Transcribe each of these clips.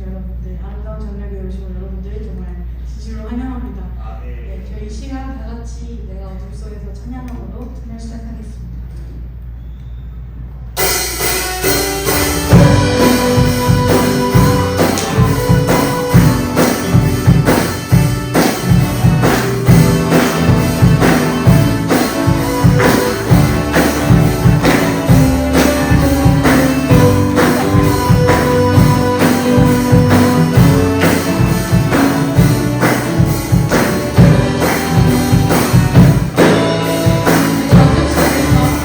여러분들, 아름다운 저녁에 오신 여러분들 정말 진심으로 환영합니다. 네, 저희 이 시간 다 같이 내가 어둠 속에서 찬양함으로 찬양 시작하겠습니다. 어둠 속에서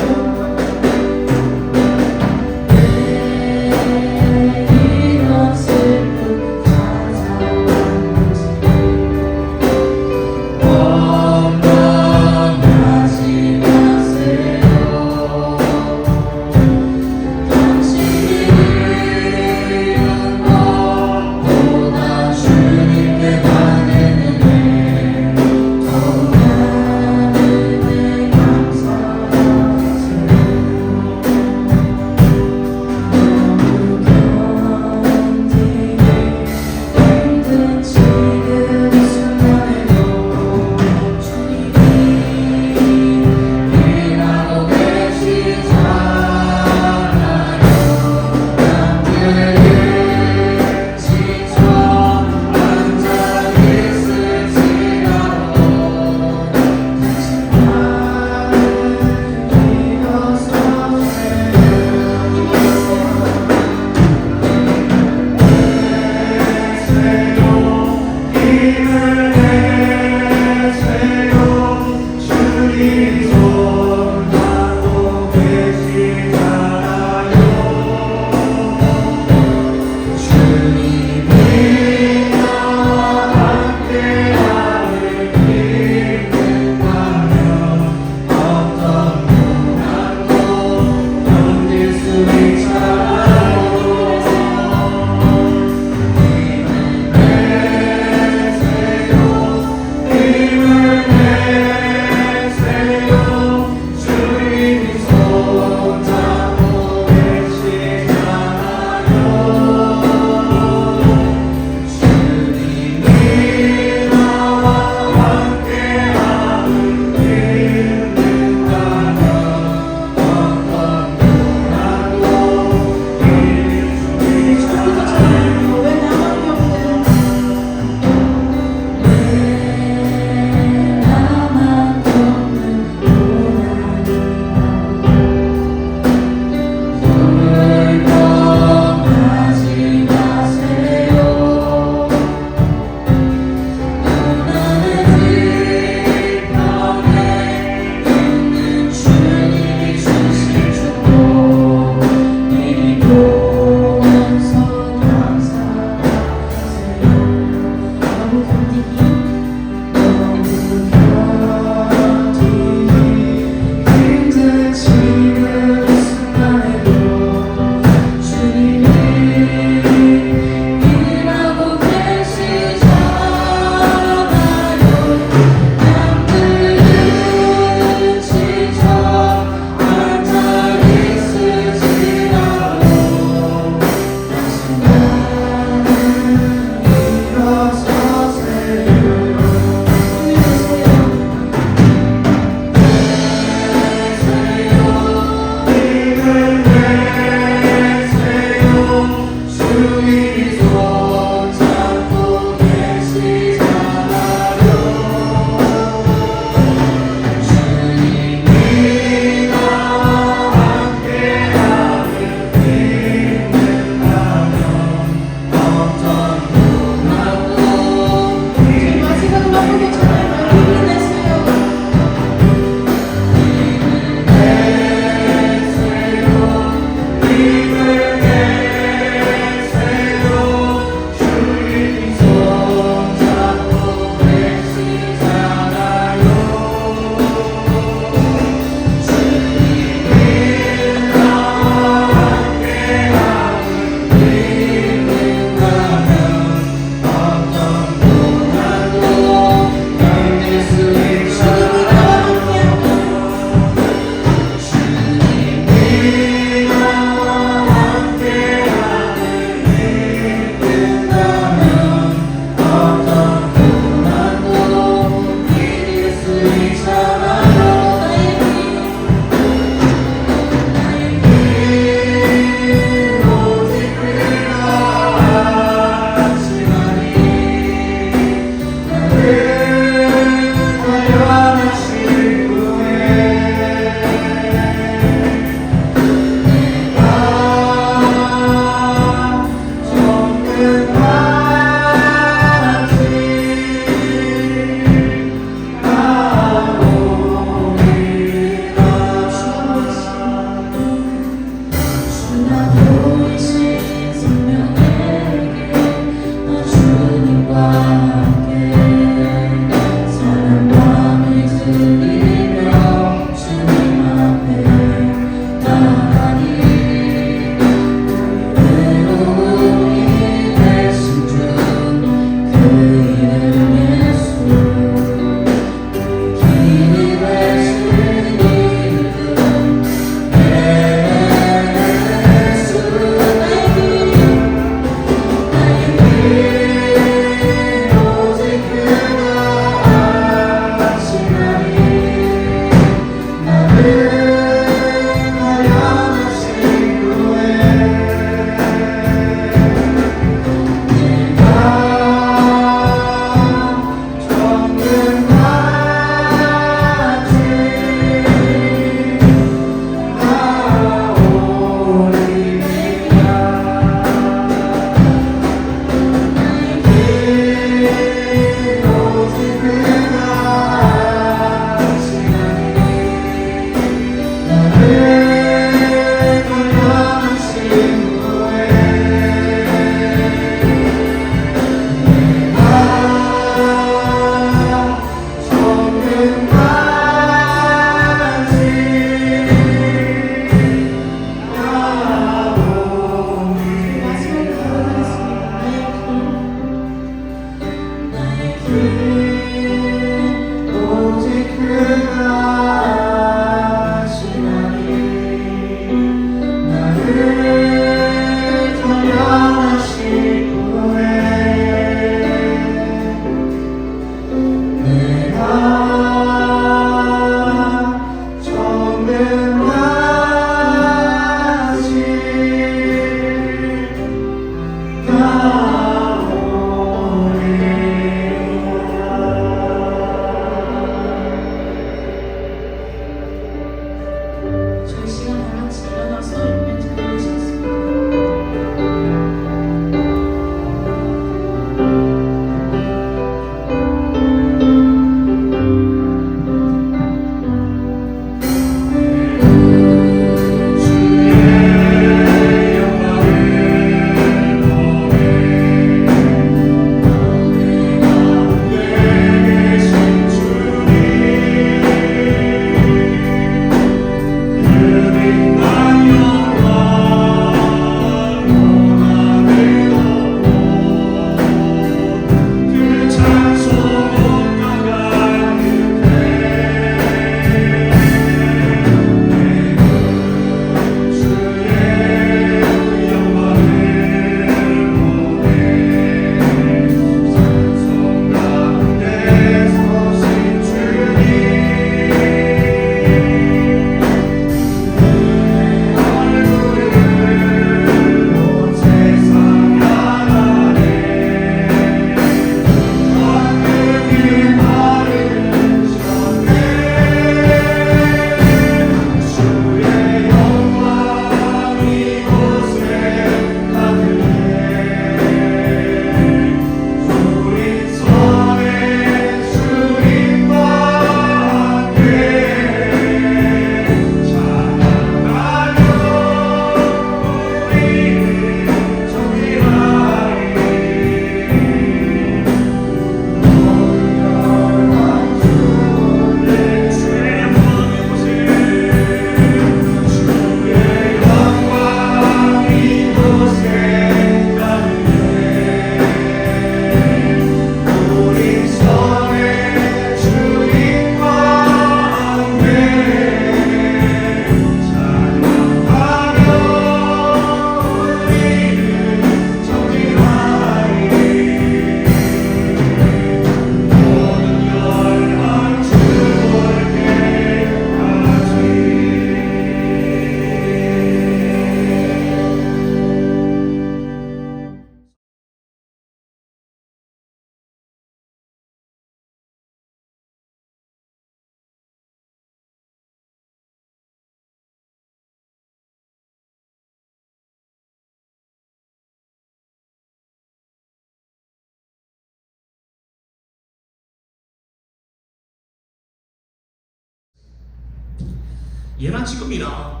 예나 지금이나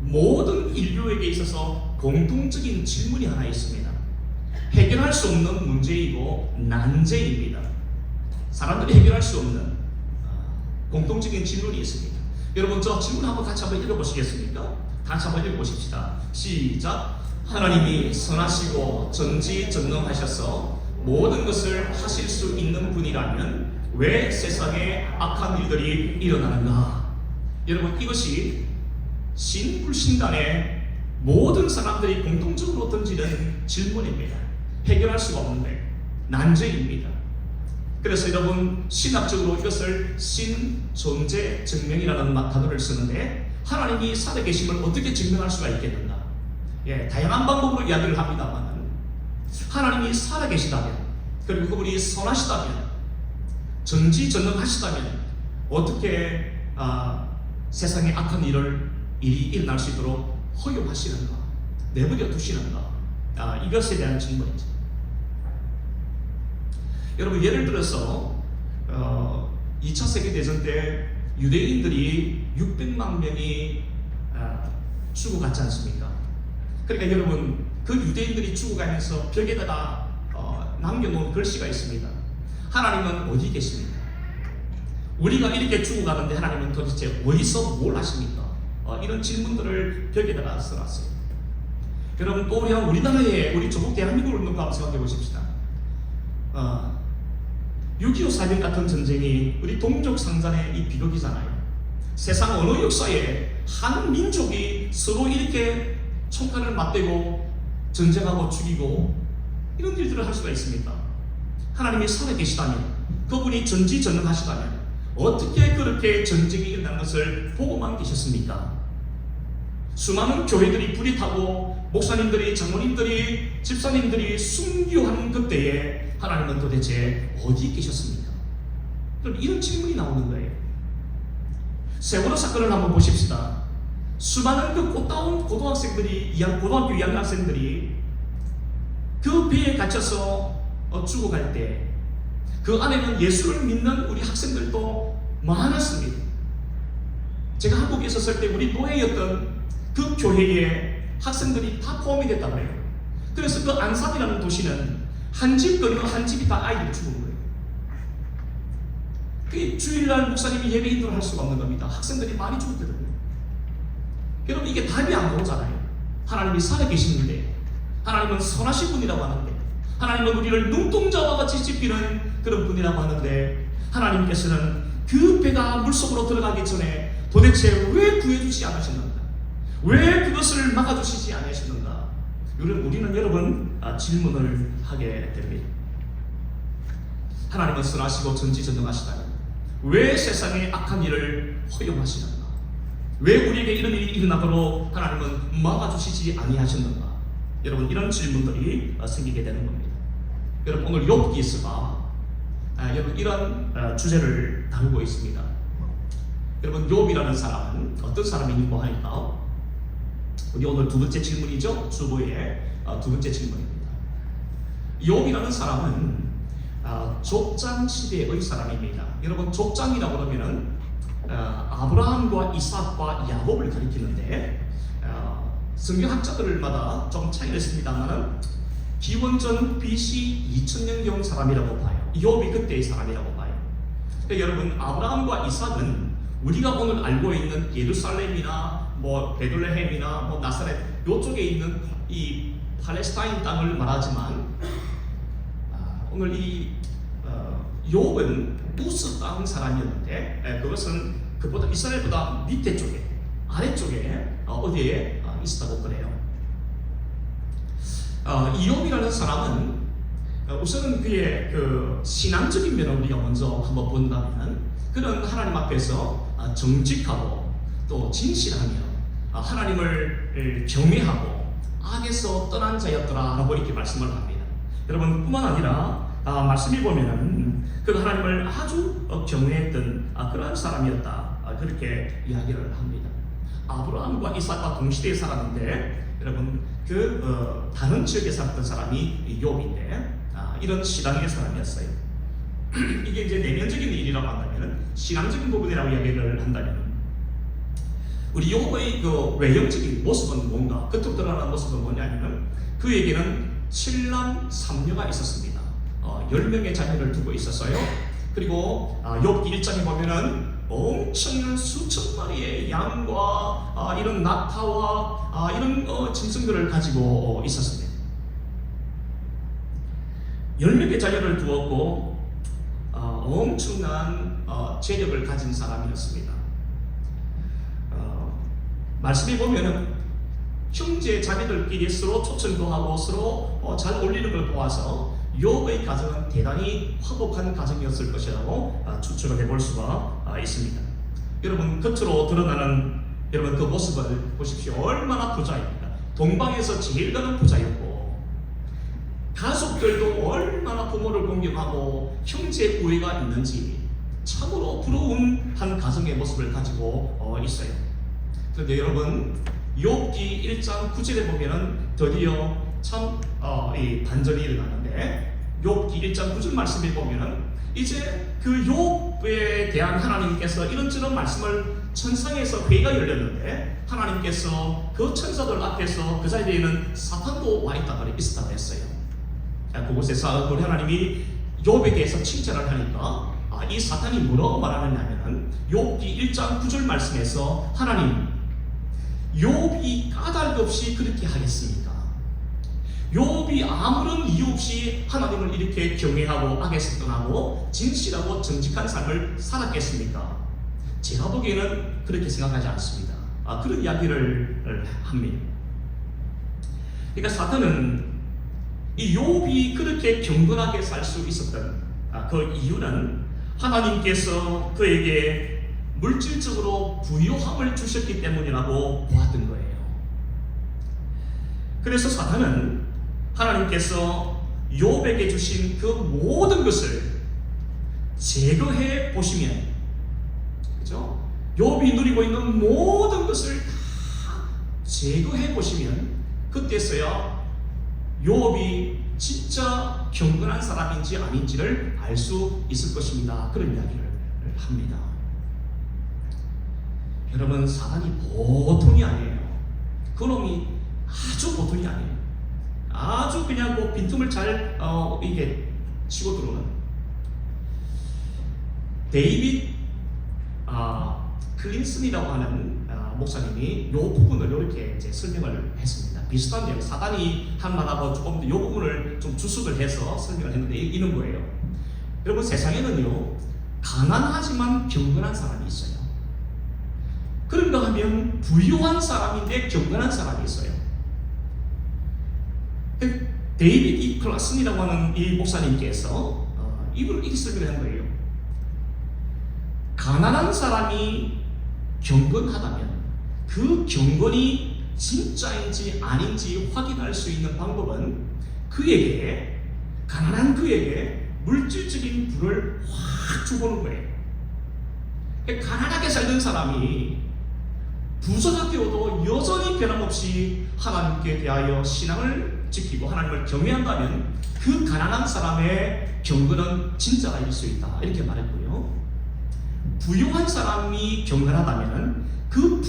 모든 인류에게 있어서 공통적인 질문이 하나 있습니다. 해결할 수 없는 문제이고 난제입니다. 사람들이 해결할 수 없는 공통적인 질문이 있습니다. 여러분, 저 질문 한번 같이 한번 읽어보시겠습니까? 같이 한번 읽어보십시다. 시작. 하나님이 선하시고 전지전능하셔서 모든 것을 하실 수 있는 분이라면 왜 세상에 악한 일들이 일어나는가? 여러분, 이것이 신불신간의 모든 사람들이 공통적으로 던지는 질문입니다. 해결할 수가 없는데 난제입니다. 그래서 여러분, 신학적으로 이것을 신존재 증명이라는 단어를 쓰는데, 하나님이 살아계심을 어떻게 증명할 수가 있겠는가? 다양한 방법으로 이야기를 합니다만, 하나님이 살아계시다면, 그리고 그분이 선하시다면, 전지전능하시다면 어떻게 세상에 악한 일이 일어날 수 있도록 허용하시는가, 내버려 두시는가? 이것에 대한 질문이죠. 여러분, 예를 들어서 2차 세계대전 때 유대인들이 600만 명이 죽어갔지 않습니까? 그러니까 여러분, 그 유대인들이 죽어가면서 벽에다가 남겨놓은 글씨가 있습니다. 하나님은 어디 계십니까? 우리가 이렇게 죽어가는데 하나님은 도대체 어디서 뭘 하십니까? 이런 질문들을 벽에다가 써놨어요. 여러분, 또 우리나라에, 우리 조국 대한민국을 한번 생각해 보십시다. 6.25 사변 같은 전쟁이 우리 동족 상잔의 이 비극이잖아요. 세상 어느 역사에 한 민족이 서로 이렇게 총칼을 맞대고 전쟁하고 죽이고 이런 일들을 할 수가 있습니까? 하나님이 살아계시다면, 그분이 전지전능하시다면 어떻게 그렇게 전쟁이 일어나는 것을 보고만 계셨습니까? 수많은 교회들이 불이 타고 목사님들이, 장로님들이, 집사님들이 순교하는 그때에 하나님은 도대체 어디 계셨습니까? 그럼 이런 질문이 나오는 거예요. 세월호 사건을 한번 보십시다. 수많은 그 꽃다운 고등학생들이, 고등학교 2학년 학생들이 그 배에 갇혀서 죽어갈 때 그 안에는 예수를 믿는 우리 학생들도 많았습니다. 제가 한국에 있었을 때 우리 노예였던 그 교회에 학생들이 다 포함이 됐다고 해요. 그래서 그 안산이라는 도시는 한 집 건너 한 집이 다 아이들이 죽은 거예요. 그 주일날 목사님이 예배 인도를 할 수가 없는 겁니다. 학생들이 많이 죽었거든요. 여러분, 이게 답이 안 나오잖아요. 하나님이 살아계시는데, 하나님은 선하신 분이라고 하는데, 하나님은 우리를 눈동자와 같이 지키는 그런 분이라고 하는데, 하나님께서는 그 배가 물속으로 들어가기 전에 도대체 왜 구해주지 않으셨는가? 왜 그것을 막아주시지 않으셨는가? 우리는 여러분 질문을 하게 됩니다. 하나님은 선하시고 전지전능하시다면 왜 세상에 악한 일을 허용하시는가? 왜 우리에게 이런 일이 일어나도록 하나님은 막아주시지 아니하셨는가? 여러분, 이런 질문들이 생기게 되는 겁니다. 여러분, 오늘 욥기서가 여러분 이런 주제를 다루고 있습니다. 여러분, 욥이라는 사람은 어떤 사람이냐고 하니까, 우리 오늘 두 번째 질문이죠. 주보의 두 번째 질문입니다. 욥이라는 사람은 족장 시대의 사람입니다. 여러분, 족장이라고 그러면은 아브라함과 이삭과 야곱을 가리키는데, 성경학자들마다 좀 차이가 있습니다만은 기원전 BC 2000년경 사람이라고 봐요. 욥이 그때의 사람이라고 봐요. 그러니까 여러분, 아브라함과 이삭은 우리가 오늘 알고 있는 예루살렘이나 베들레헴이나 나사렛 요쪽에 있는 이 팔레스타인 땅을 말하지만, 오늘 이 욥은 우스 땅 사람이었는데, 그것은 그보다 이스라엘보다 밑에 쪽에, 아래쪽에 어디에 있었다고 그래요. 이 욥이라는 사람은 우선은 그의 그 신앙적인 면을 우리가 먼저 한번 본다면, 그는 하나님 앞에서 정직하고 또 진실하며 하나님을 경외하고 악에서 떠난 자였더라라고 이렇게 말씀을 합니다. 여러분, 뿐만 아니라 말씀을 보면은 그 하나님을 아주 경외했던 그러한 사람이었다, 그렇게 이야기를 합니다. 아브라함과 이삭과 동시대에 살았는데, 여러분, 다른 지역에 살았던 사람이 욥인데, 이런 신앙의 사람이었어요. 이게 이제 내면적인 일이라고 한다면, 신앙적인 부분이라고 이야기를 한다면, 우리 욥의 그 외형적인 모습은 뭔가? 겉으로 드러나는 모습은 뭐냐면은 그에게는 7남 3녀가 있었습니다. 10명의 자녀를 두고 있었어요. 그리고 욥기 1장에 보면은 엄청난 수천 마리의 양과 이런 낙타와 이런 짐승들을 가지고 있었습니다. 10명의 자녀를 두었고 엄청난 재력을 가진 사람이었습니다. 말씀해 보면은 형제 자매들끼리 서로 초청도 하고 서로 잘 어울리는 걸 보아서 욥의 가정은 대단히 화목한 가정이었을 것이라고 추측을 해볼 수가 있습니다. 여러분 겉으로 드러나는 여러분 그 모습을 보십시오. 얼마나 부자입니까? 동방에서 제일 가는 부자였고 가족들도 얼마나 부모를 공경하고 형제 우애가 있는지 참으로 부러운 한 가정의 모습을 가지고 있어요. 그런데 여러분 욥기 1장 9절에 보면은 드디어 참 이 반전이 일어나는데 욥기 1장 9절 말씀에 보면은 이제 그 욥에 대한 하나님께서 이런저런 말씀을 천상에서 회의가 열렸는데 하나님께서 그 천사들 앞에서 그 자리에 있는 사탄도 와 있다고 했어요. 그곳에서 우리 하나님이 욥에 대해서 칭찬을 하니까 이 사탄이 뭐라고 말하느냐면은 욥기 1장 9절 말씀에서 하나님 욥이 까닭 없이 그렇게 하겠습니까? 욥이 아무런 이유 없이 하나님을 이렇게 경외하고 악에서 떠나고 진실하고 정직한 삶을 살았겠습니까? 제가 보기에는 그렇게 생각하지 않습니다. 그런 이야기를 합니다. 그러니까 사탄은 이 욥이 그렇게 경건하게 살 수 있었던 그 이유는 하나님께서 그에게 물질적으로 부요함을 주셨기 때문이라고 보았던 거예요. 그래서 사탄은 하나님께서 욥에게 주신 그 모든 것을 제거해 보시면, 그죠? 욥이 누리고 있는 모든 것을 다 제거해 보시면 그때서야 욥이 진짜 경건한 사람인지 아닌지를 알 수 있을 것입니다. 그런 이야기를 합니다. 여러분 사단이 보통이 아니에요. 그놈이 아주 보통이 아니에요. 아주 그냥 뭐 빈틈을 잘 이게 치고 들어오는 데이빗 클린슨이라고 하는 목사님이 이 부분을 이렇게 이제 설명을 했습니다. 비슷한 내용, 사단이 한 말하고 조금 더 이 부분을 좀 주석을 해서 설명을 했는데 이런 거예요. 여러분 세상에는요 가난하지만 경건한 사람이 있어요. 그런가 하면 부유한 사람인데 경건한 사람이 있어요. 데이빗 이 클라슨이라고 하는 이 목사님께서 이걸 이렇게 설명한 거예요. 가난한 사람이 경건하다면 그 경건이 진짜인지 아닌지 확인할 수 있는 방법은 가난한 그에게 물질적인 부를 확 주보는 거예요. 가난하게 살던 사람이 부자가 되어도 여전히 변함없이 하나님께 대하여 신앙을 지키고 하나님을 경외한다면 그 가난한 사람의 경건은 진짜일 수 있다, 이렇게 말했고요. 부유한 사람이 경건하다면 그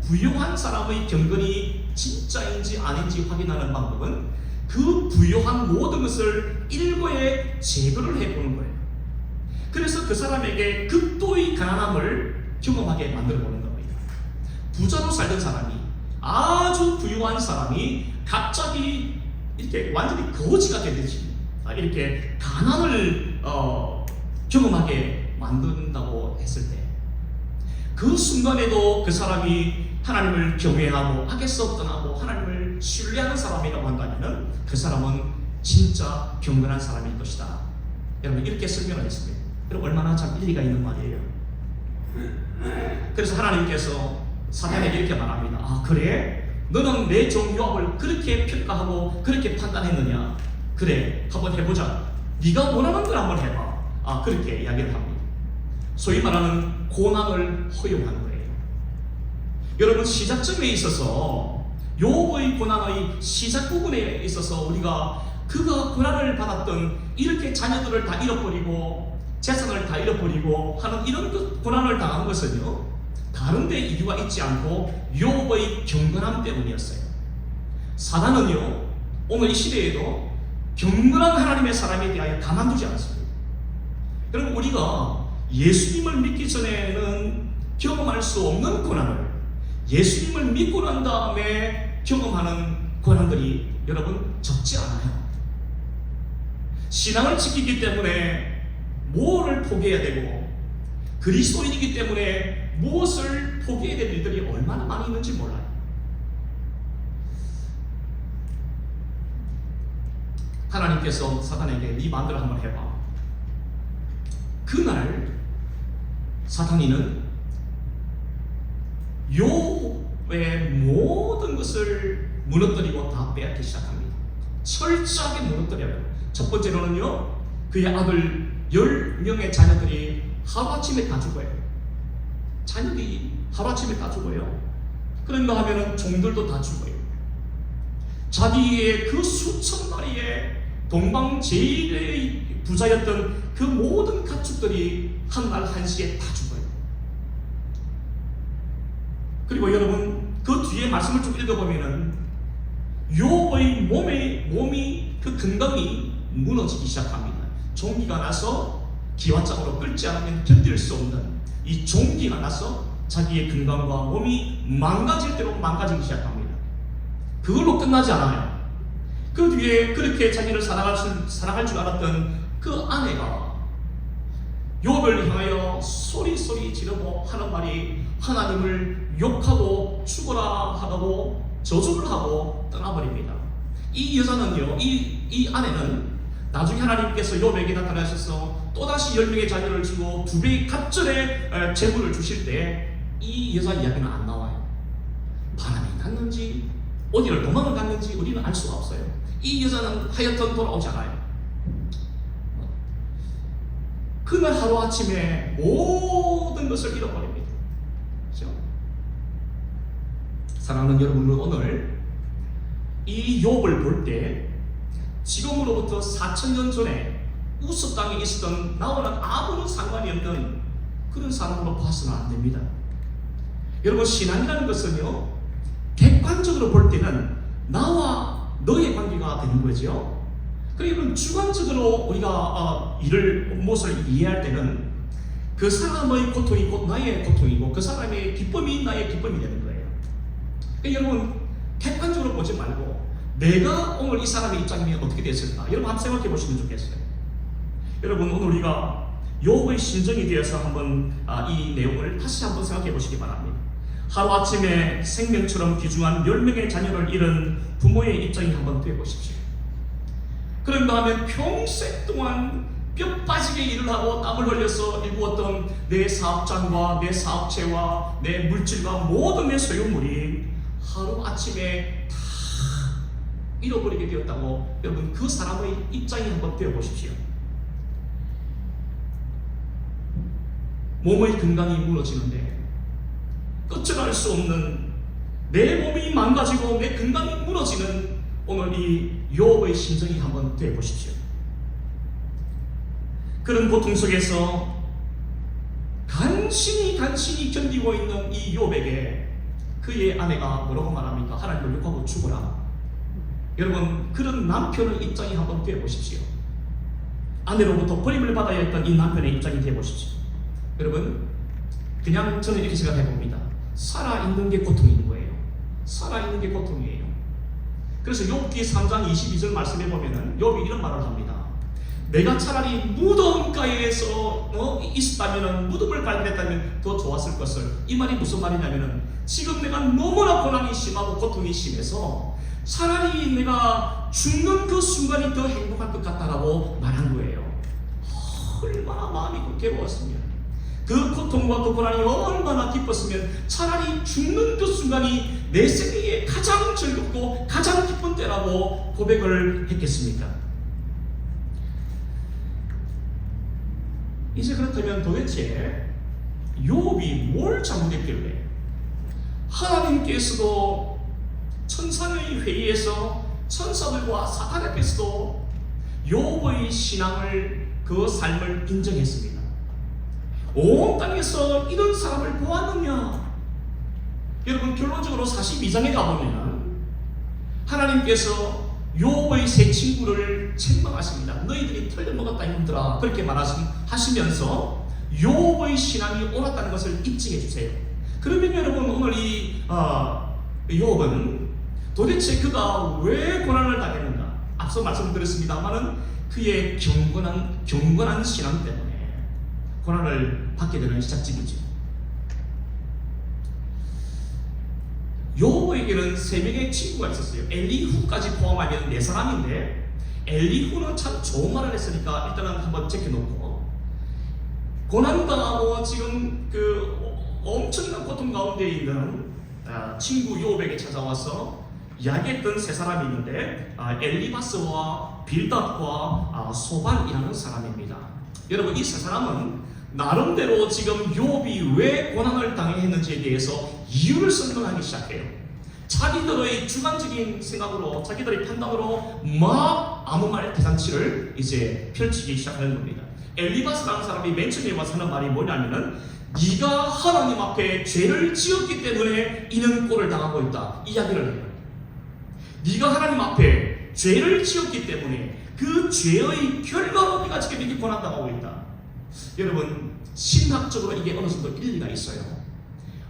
부유한 사람의 경건이 진짜인지 아닌지 확인하는 방법은 그 부유한 모든 것을 일거에 제거를 해보는 거예요. 그래서 그 사람에게 극도의 가난함을 경험하게 만들어 보는 겁니다. 부자로 살던 사람이, 아주 부유한 사람이 갑자기 이렇게 완전히 거지가 되듯이 이렇게 가난을 경험하게 만든다고 했을 때 그 순간에도 그 사람이 하나님을 경외하고 악에서 떠나고 하나님을 신뢰하는 사람이라고 한다면 그 사람은 진짜 경건한 사람일 것이다. 여러분 이렇게 설명을 했습니다. 여러분 얼마나 참 일리가 있는 말이에요. 그래서 하나님께서 사탄에게 이렇게 말합니다. 그래? 너는 내 종 욥을 그렇게 평가하고 그렇게 판단했느냐? 그래, 한번 해보자. 네가 원하는 걸 한번 해봐. 그렇게 이야기를 합니다. 소위 말하는 고난을 허용하는 거예요. 여러분 시작점에 있어서 욥의 고난의 시작 부분에 있어서 우리가 그가 고난을 받았던 이렇게 자녀들을 다 잃어버리고 재산을 다 잃어버리고 하는 이런 고난을 당한 것은요, 다른 데 이유가 있지 않고 욥의 경건함 때문이었어요. 사단은요, 오늘 이 시대에도 경건한 하나님의 사람에 대하여 가만두지 않습니다. 여러분, 우리가 예수님을 믿기 전에는 경험할 수 없는 고난을 예수님을 믿고 난 다음에 경험하는 고난들이 여러분 적지 않아요. 신앙을 지키기 때문에 뭐를 포기해야 되고 그리스도인이기 때문에 무엇을 포기해야 될 일들이 얼마나 많이 있는지 몰라요. 하나님께서 사탄에게 네 마음대로 한번 해봐. 그날 사탄이는 욥의 모든 것을 무너뜨리고 다 빼앗기 시작합니다. 철저하게 무너뜨려요. 첫 번째로는요, 그의 아들 10명의 자녀들이 하루아침에 다 죽어요. 자녀들이 하루아침에 다 죽어요. 그런가 하면은 종들도 다 죽어요. 자기의 그 수천 마리의 동방제일의 부자였던 그 모든 가축들이 한날 한시에 다 죽어요. 그리고 여러분, 그 뒤에 말씀을 쭉 읽어보면은 욥의 몸이 그 건강이 무너지기 시작합니다. 종기가 나서 기와장으로 끓지 않으면 견딜 수 없는 이 종기가 나서 자기의 건강과 몸이 망가질 대로 망가지기 시작합니다. 그걸로 끝나지 않아요. 그 뒤에 그렇게 자기를 사랑할 줄 알았던 그 아내가 욥을 향하여 소리 지르고 하는 말이 하나님을 욕하고 죽어라 하고 저주를 하고 떠나버립니다. 이 여자는요, 이 아내는 나중에 하나님께서 욥에게 나타나셔서 또다시 10명의 자녀를 주고 2배의 갑절의 재물을 주실 때 이 여자 이야기는 안 나와요. 바람이 났는지 어디를 도망을 갔는지 우리는 알 수가 없어요. 이 여자는 하여튼 돌아오지 않아요. 그날 하루아침에 모든 것을 잃어버립니다. 그렇죠? 사랑하는 여러분은 오늘 이 욥을 볼 때 지금으로부터 4,000년 전에 우스 땅에 있었던 나와는 아무런 상관이 없는 그런 사람으로 봐서는 안 됩니다. 여러분, 신앙이라는 것은요, 객관적으로 볼 때는 나와 너의 관계가 되는 거죠. 그리고 주관적으로 우리가 무엇을 이해할 때는 그 사람의 고통이 곧 나의 고통이고 그 사람의 기쁨이 나의 기쁨이 되는 거예요. 그러니까 여러분, 객관적으로 보지 말고 내가 오늘 이 사람의 입장이면 어떻게 됐을까? 여러분 한번 생각해 보시면 좋겠어요. 여러분, 오늘 우리가 욥의 심정에 대해서 한번 이 내용을 다시 한번 생각해 보시기 바랍니다. 하루아침에 생명처럼 귀중한 10명의 자녀를 잃은 부모의 입장이 한번 되어 보십시오. 그런가 하면 평생 동안 뼈 빠지게 일을 하고 땀을 흘려서 일구었던 내 사업장과 내 사업체와 내 물질과 모든 내 소유물이 하루아침에 다 잃어버리게 되었다고 여러분, 그 사람의 입장이 한번 되어 보십시오. 몸의 건강이 무너지는데 끝을 알 수 없는 내 몸이 망가지고 내 건강이 무너지는 오늘 이 욥의 심정이 한번 되어 보십시오. 그런 고통 속에서 간신히 견디고 있는 이 욥에게 그의 아내가 뭐라고 말합니까? 하나님을 욕하고 죽어라. 여러분, 그런 남편의 입장이 한번 되어 보십시오. 아내로부터 버림을 받아야 했던 이 남편의 입장이 되어 보십시오. 여러분, 그냥 저는 이렇게 생각해 봅니다. 살아있는 게 고통인 거예요. 살아있는 게 고통이에요. 그래서 욥기 3장 22절 말씀해 보면은 욥이 이런 말을 합니다. 내가 차라리 무덤가에서 있었다면, 무덤을 발견했다면 더 좋았을 것을. 이 말이 무슨 말이냐면은 지금 내가 너무나 고난이 심하고 고통이 심해서 차라리 내가 죽는 그 순간이 더 행복할 것 같다라고 말한 거예요. 얼마나 마음이 괴로웠으면, 그 고통과 그 고난이 얼마나 기뻤으면 차라리 죽는 그 순간이 내 생애에 가장 즐겁고 가장 기쁜 때라고 고백을 했겠습니까? 이제 그렇다면 도대체 욥이 뭘 잘못했길래 하나님께서도 천사의 회의에서 천사들과 사탄 앞에서도 욥의 신앙을, 그 삶을 인정했습니다. 온 땅에서 이런 사람을 보았느냐? 여러분, 결론적으로 42장에 가보면 하나님께서 욥의 세 친구를 책망하십니다. 너희들이 털려먹었다 이놈들아, 그렇게 말하시면서 욥의 신앙이 옳았다는 것을 입증해 주세요. 그러면 여러분, 오늘 이 욥은 도대체 그가 왜 고난을 당했는가? 앞서 말씀드렸습니다만은 그의 경건한 신앙 때문에 고난을 받게 되는 시작점이죠. 욥에게는 3명의 친구가 있었어요. 엘리후까지 포함하면 4사람인데, 엘리후는 참 좋은 말을 했으니까 일단은 한번 제껴놓고, 고난당하고 지금 그 엄청난 고통 가운데 있는 친구 욥에게 찾아와서 이야기했던 3사람이 있는데, 엘리바스와 빌닷과 소발이라는 사람입니다. 여러분, 이 3사람은 나름대로 지금 욥이 왜 고난을 당했는지에 대해서 이유를 설명하기 시작해요. 자기들의 주관적인 생각으로, 자기들의 판단으로 막 아무 말 대잔치를 이제 펼치기 시작하는 겁니다. 엘리바스라는 사람이 맨 처음에 와서 하는 말이 뭐냐면은, 네가 하나님 앞에 죄를 지었기 때문에 이는 꼴을 당하고 있다, 이 이야기를 해요. 네가 하나님 앞에 죄를 지었기 때문에 그 죄의 결과로 네가 지금 이렇게 고난당하고 있다. 여러분, 신학적으로 이게 어느 정도 일리가 있어요.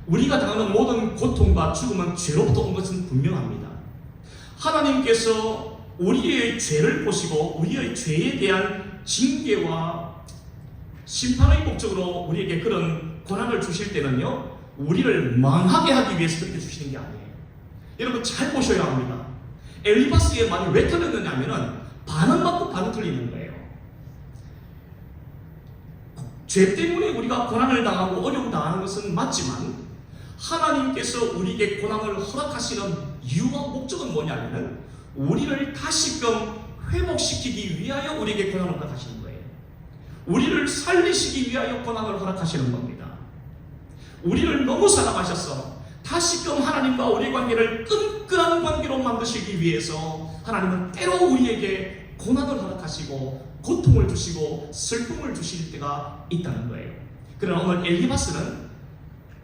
우리가 당하는 모든 고통과 죽음은 죄로부터 온 것은 분명합니다. 하나님께서 우리의 죄를 보시고 우리의 죄에 대한 징계와 심판의 목적으로 우리에게 그런 고난을 주실 때는요, 우리를 망하게 하기 위해서 그렇게 주시는 게 아니에요. 여러분, 잘 보셔야 합니다. 엘리바스의 말이 왜 틀렸느냐면은 반은 맞고 반은 틀리는 거예요. 죄 때문에 우리가 고난을 당하고 어려움 당하는 것은 맞지만, 하나님께서 우리에게 고난을 허락하시는 이유와 목적은 뭐냐면은 우리를 다시금 회복시키기 위하여 우리에게 고난을 허락하시는 거예요. 우리를 살리시기 위하여 고난을 허락하시는 겁니다. 우리를 너무 사랑하셔서 다시금 하나님과 우리의 관계를 끈끈한 관계로 만드시기 위해서 하나님은 때로 우리에게 고난을 허락하시고 고통을 주시고 슬픔을 주실 때가 있다는 거예요. 그러나 오늘 엘리바스는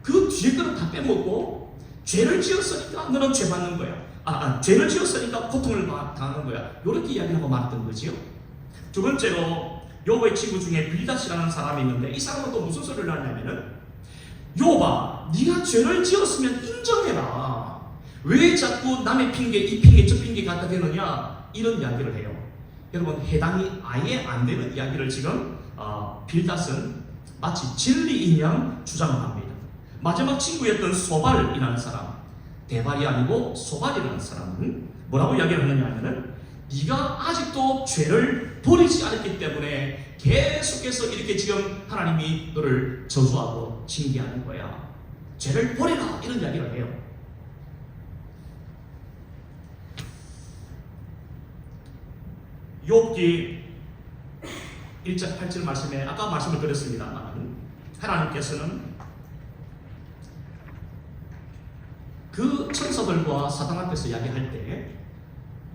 그 뒤에 거는 다 빼먹고, 죄를 지었으니까 너는 죄 받는 거야, 죄를 지었으니까 고통을 당하는 거야, 이렇게 이야기하고 말했던 거지요. 두 번째로 욥의 친구 중에 빌닷이라는 사람이 있는데, 이 사람은 또 무슨 소리를 하냐면은, 욥아, 네가 죄를 지었으면 인정해라, 왜 자꾸 남의 핑계, 이 핑계 저 핑계 갖다 대느냐, 이런 이야기를 해요. 여러분, 해당이 아예 안 되는 이야기를 지금 빌닷은 마치 진리인 양 주장을 합니다. 마지막 친구였던 소발이라는 사람, 대발이 아니고 소발이라는 사람은 뭐라고 이야기를 하느냐 하면은, 네가 아직도 죄를 버리지 않았기 때문에 계속해서 이렇게 지금 하나님이 너를 저주하고 징계하는 거야. 죄를 버리라, 이런 이야기를 해요. 욥기 1장 8절 말씀에 아까 말씀을 드렸습니다만, 하나님께서는 그 천사들과 사단 앞에서 이야기할 때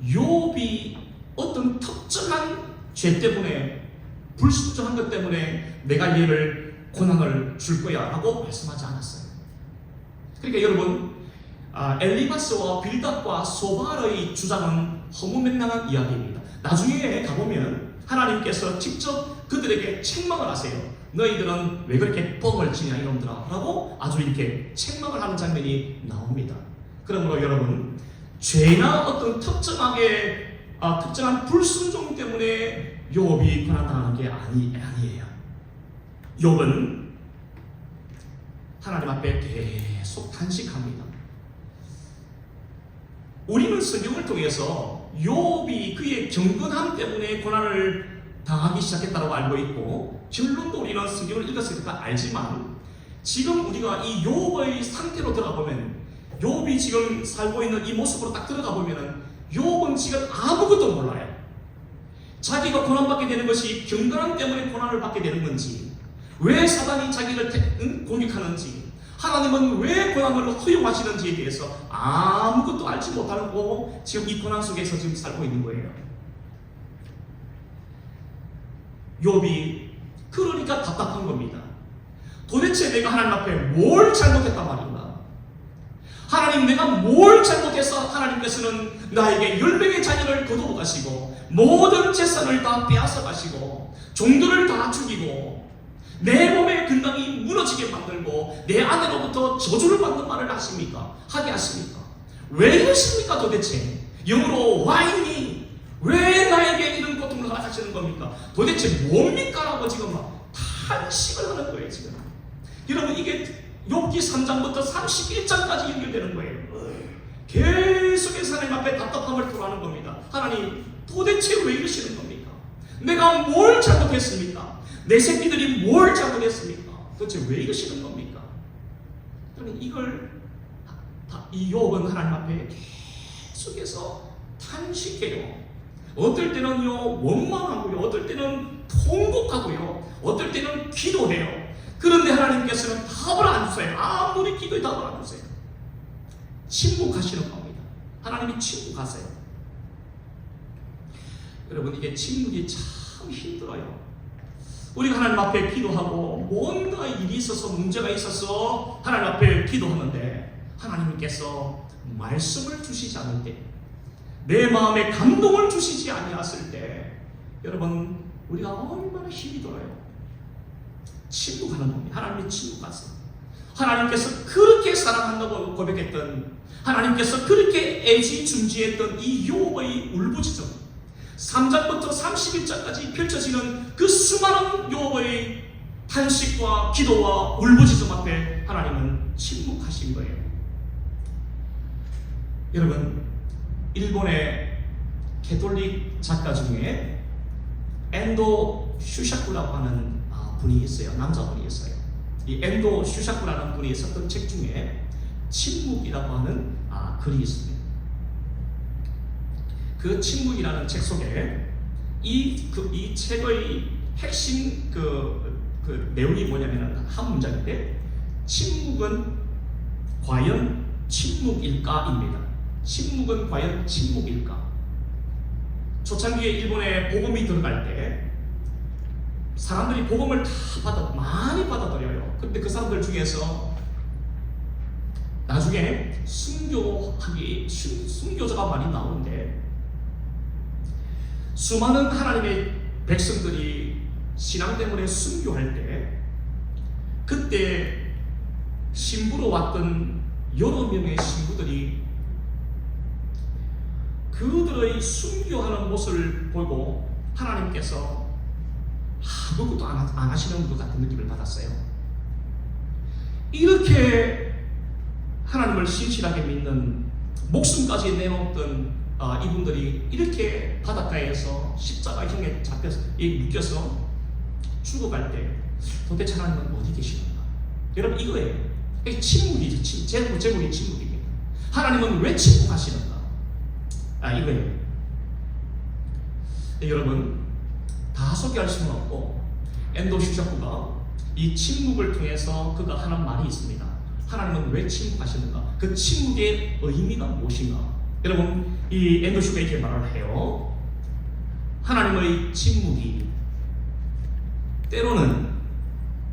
욥이 어떤 특정한 죄 때문에, 불순종한 것 때문에 내가 얘를 고난을 줄 거야 라고 말씀하지 않았어요. 그러니까 여러분, 엘리바스와 빌닷과 소발의 주장은 허무맹랑한 이야기입니다. 나중에 가보면 하나님께서 직접 그들에게 책망을 하세요. 너희들은 왜 그렇게 뻥을 치냐 이놈들아 라고 아주 이렇게 책망을 하는 장면이 나옵니다. 그러므로 여러분, 죄나 어떤 특정한 불순종 때문에 욥이 고난당하는 게 아니에요. 욥은 하나님 앞에 계속 탄식합니다. 우리는 성경을 통해서 욥이 그의 경건함 때문에 고난을 당하기 시작했다고 알고 있고, 결론도 우리는 성경을 읽었으니까 알지만, 지금 우리가 이 욥의 상태로 들어가보면, 욥이 지금 살고 있는 이 모습으로 딱 들어가보면 욥은 지금 아무것도 몰라요. 자기가 고난받게 되는 것이 경건함 때문에 고난을 받게 되는 건지, 왜 사단이 자기를 공격하는지, 하나님은 왜 고난을 허용하시는지에 대해서 아무것도 알지 못하는 거고, 지금 이 고난 속에서 지금 살고 있는 거예요. 욥이 그러니까 답답한 겁니다. 도대체 내가 하나님 앞에 뭘 잘못했단 말인가? 하나님, 내가 뭘 잘못해서 하나님께서는 나에게 10명의 자녀를 거두어 가시고 모든 재산을 다 빼앗아 가시고 종들을 다 죽이고 내 몸의 근당이 무너지게 만들고 내 아내로부터 저주를 받는 말을 하게 하십니까? 왜 이러십니까 도대체? 영어로 Why me? 왜 나에게 이런 고통을 허락하시는 겁니까? 도대체 뭡니까? 라고 지금 막 탄식을 하는 거예요 지금. 여러분, 이게 욥기 3장부터 31장까지 연결되는 거예요. 계속해서 하나님 앞에 답답함을 토로하는 겁니다. 하나님, 도대체 왜 이러시는 겁니까? 내가 뭘 잘못했습니까? 내 새끼들이 뭘 잘못했습니까? 도대체 왜 이러시는 겁니까? 그러면 이 욥은 하나님 앞에 계속해서 탄식해요. 어떨 때는요 원망하고요, 어떨 때는 통곡하고요, 어떨 때는 기도해요. 그런데 하나님께서는 답을 안 주세요. 아무리 기도해 답을 안 주세요. 침묵하시는 겁니다. 하나님이 침묵하세요. 여러분, 이게 침묵이 참 힘들어요. 우리가 하나님 앞에 기도하고 뭔가 일이 있어서 문제가 있어서 하나님 앞에 기도하는데 하나님께서 말씀을 주시지 않을 때, 내 마음에 감동을 주시지 아니하실 때, 여러분, 우리가 얼마나 힘이 들어요. 침묵하는 겁니다. 하나님이 침묵하세요. 하나님께서 그렇게 사랑한다고 고백했던, 하나님께서 그렇게 애지중지했던 이 욥의 울부짖음, 3장부터 31장까지 펼쳐지는 그 수많은 욥의 탄식과 기도와 울부짖음 앞에 하나님은 침묵하신 거예요. 여러분, 일본의 캐톨릭 작가 중에 엔도 슈샤쿠라고 하는 분이 있어요. 남자분이 있어요. 이 엔도 슈샤쿠라는 분이 썼던 책 중에 침묵이라고 하는 글이 있습니다. 그 침묵이라는 책 속에 이 책의 핵심 그 내용이 뭐냐면 한 문장인데, 침묵은 과연 침묵일까입니다. 침묵은 과연 침묵일까? 초창기에 일본에 복음이 들어갈 때 사람들이 복음을 다 많이 받아들여요. 근데 그 사람들 중에서 나중에 순교자가 많이 나오는데, 수많은 하나님의 백성들이 신앙 때문에 순교할 때, 그때 신부로 왔던 여러 명의 신부들이 그들의 순교하는 모습을 보고 하나님께서 아무것도 안 하시는 것 같은 느낌을 받았어요. 이렇게 하나님을 신실하게 믿는, 목숨까지 내놓던 이분들이 이렇게 바닷가에서 십자가형에 잡혀서 묶여서 죽어갈 때 도대체 하나님은 어디 계시는가? 여러분, 이거예요. 침묵이죠. 제목이 침묵입니다. 하나님은 왜 침묵하시는가? 이거예요. 여러분, 다 소개할 수는 없고, 엔도 슈샤쿠가 이 침묵을 통해서 그가 하는 말이 있습니다. 하나님은 왜 침묵하시는가? 그 침묵의 의미가 무엇인가? 여러분, 이 엔도 슈가 이렇게 말을 해요. 하나님의 침묵이 때로는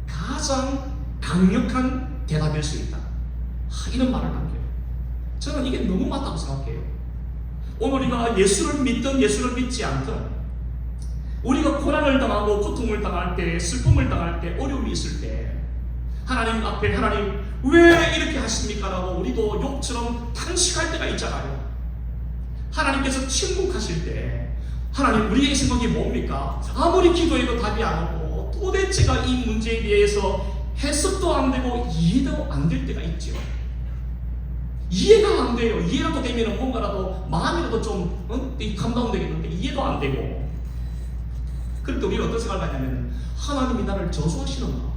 가장 강력한 대답일 수 있다. 이런 말을 남겨요. 저는 이게 너무 맞다고 생각해요. 오늘 우리가 예수를 믿든 예수를 믿지 않든, 우리가 고난을 당하고 고통을 당할 때, 슬픔을 당할 때, 어려움이 있을 때 하나님 앞에 하나님 왜 이렇게 하십니까? 라고 우리도 욥처럼 탄식할 때가 있잖아요. 하나님께서 침묵하실 때 하나님, 우리의 생각이 뭡니까? 아무리 기도해도 답이 안 오고 도대체가 이 문제에 대해서 해석도 안 되고 이해도 안 될 때가 있죠. 이해가 안 돼요. 이해라도 되면 뭔가라도 마음이라도 좀 감당 되겠는데 이해도 안 되고, 그럴 때 우리가 어떤 생각을 하냐면, 하나님이 나를 저주하시는가?